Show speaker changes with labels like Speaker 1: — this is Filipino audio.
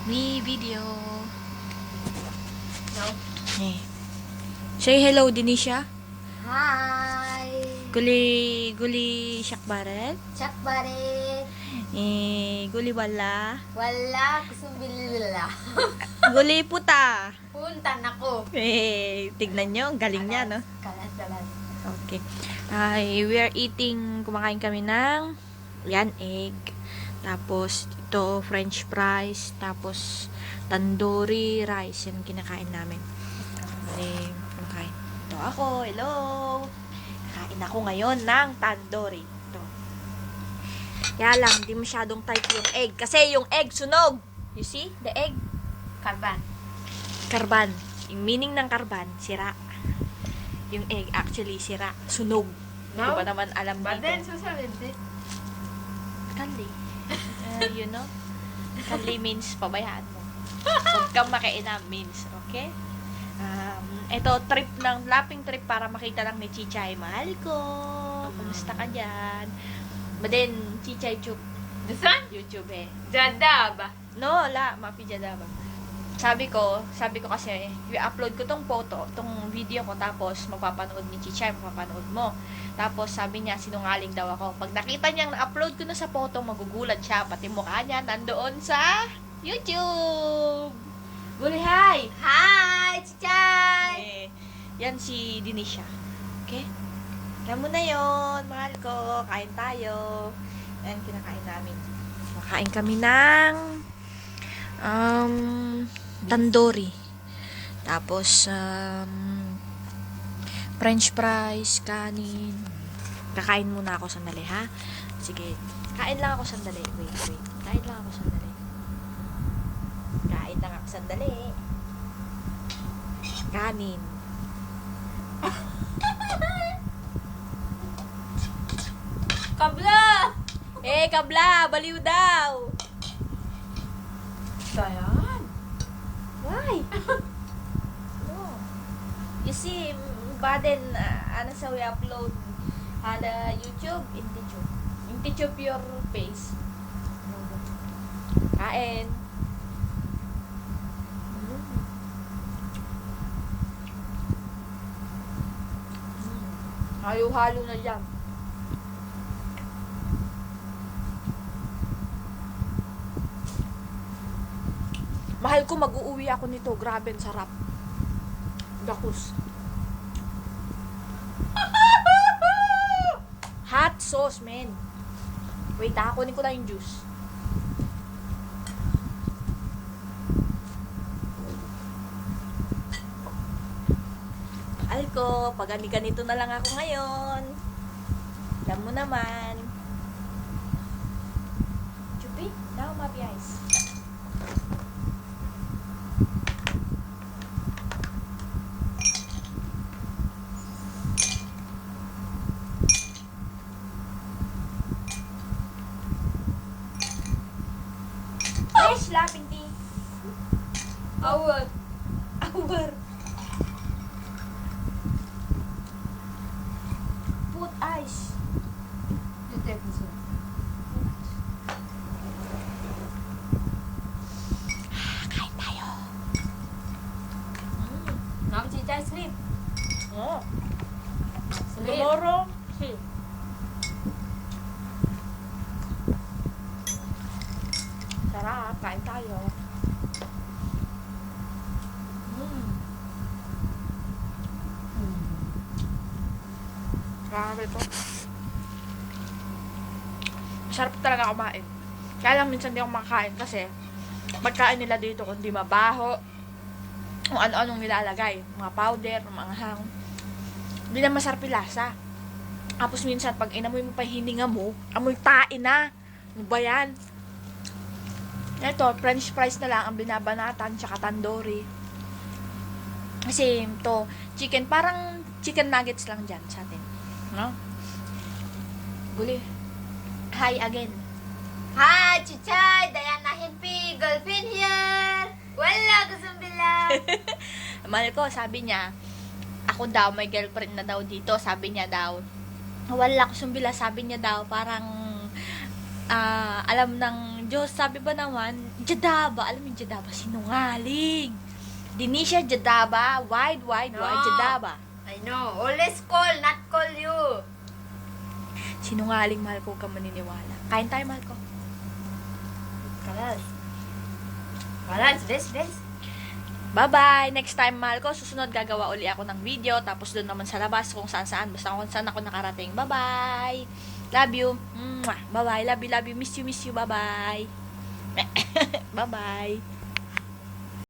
Speaker 1: Me video.
Speaker 2: No?
Speaker 1: Eh. Say hello, Denisha.
Speaker 2: Hi!
Speaker 1: Guli siyak baret.
Speaker 2: Chak barit!
Speaker 1: Guli wala.
Speaker 2: Wala kusong bilila.
Speaker 1: Guli puta.
Speaker 2: Punta na ko.
Speaker 1: Tignan nyo, ang galing niya, no?
Speaker 2: Kalas.
Speaker 1: Okay. We are eating, kumakain kami ng, yan, egg. Tapos, ito, french fries. Tapos, tandoori rice. Yan kinakain namin. Kumakain. Ito ako, hello! Kain ako ngayon ng tandoori. Ito. Kaya lang, hindi masyadong tight yung egg. Kasi yung egg sunog. You see? The egg.
Speaker 2: Karban.
Speaker 1: Karban. Yung meaning ng karban, sira. Yung egg, actually, sira. Sunog. Hindi
Speaker 2: No?
Speaker 1: ba naman alam
Speaker 2: But
Speaker 1: dito?
Speaker 2: then, susunod din.
Speaker 1: Kali. You know? Kali means pabayaan mo. Huwag kang makiinam means. Okay? Ito, laping trip para makita lang ni Chichay. Mahal ko. Kumusta ka dyan? But then, Chichay
Speaker 2: Saan?
Speaker 1: YouTube eh.
Speaker 2: Jada ba?
Speaker 1: No, wala. Mapijada ba? Sabi ko kasi, i-upload ko tong photo, tong video ko, tapos mapapanood ni Chichay, mapapanood mo. Tapos sabi niya, sinungaling daw ako. Pag nakita niyang na-upload ko na sa photo, magugulat siya, pati mukha niya nandoon sa YouTube. Guli, hi!
Speaker 2: Hi! Chichay!
Speaker 1: Yan si Denisha. Okay? Yan mo na yun, mahal ko. Kain tayo. Yan, kinakain namin. Makain kami ng tandoori. Tapos, french fries, kanin. Kakain muna ako sandali, ha? Sige. Kain lang ako sandali. Wait. Kain lang ako sandali. Kain lang ako sandali. Kanin.
Speaker 2: Kabla!
Speaker 1: Kabla! Baliw daw!
Speaker 2: Dayan.
Speaker 1: Why? No. You see, baden, ano sa we upload ada YouTube, intitube your face. Kain. Halo-halo na dyan. Mahal ko, mag-uuwi ako nito. Grabe, ang sarap. Dakus. Hot sauce, man. Wait, kunin ko lang yung juice. Mahal ko, pag ganito na lang ako ngayon. Alam mo naman. Chupi, now mapi ice. Laughing tea.
Speaker 2: Awal.
Speaker 1: Put ice. Kain tayo.
Speaker 2: Now, Chichay, sleep.
Speaker 1: Oh.
Speaker 2: Sleep.
Speaker 1: Tomorrow. Sarap. Kain tayo. Grabe to. Masarap talaga kumain. Kaya lang minsan di ako makakain kasi pagkain nila dito kundi mabaho, kung ano-anong nilalagay, mga powder, mga hang. Hindi na masarap yung lasa. Tapos minsan pag inamoy mo pa yung hininga mo, amoy tae na. Ano ba yan? Ito, french fries na lang ang binabanatan, tsaka tandoori. Kasi to, chicken, parang chicken nuggets lang dyan sa atin. No? Guli. Hi again.
Speaker 2: Hi, Chichay! Diana Himpi! Girlfriend here! Wala kusong bila!
Speaker 1: Mahal ko, sabi niya, ako daw, may girlfriend na daw dito. Sabi niya daw, wala ko sumbila. Sabi niya daw, parang, alam ng Diyos. Sabi ba naman, Jadaba. Alam mo yung Jadaba? Sinungaling. Dinisha Jadaba. Wide,
Speaker 2: No.
Speaker 1: Jadaba.
Speaker 2: I know. Always call, not call you.
Speaker 1: Sinungaling, mahal ko, ka maniniwala. Kain tayo, mahal ko.
Speaker 2: Kalas. Kalas, bes.
Speaker 1: Bye-bye! Next time, mahal ko, susunod gagawa uli ako ng video, tapos doon naman sa labas, kung saan-saan, basta kung saan ako nakarating. Bye-bye! Love you! Mwah! Bye-bye! Love you! Miss you! Bye-bye! Bye-bye!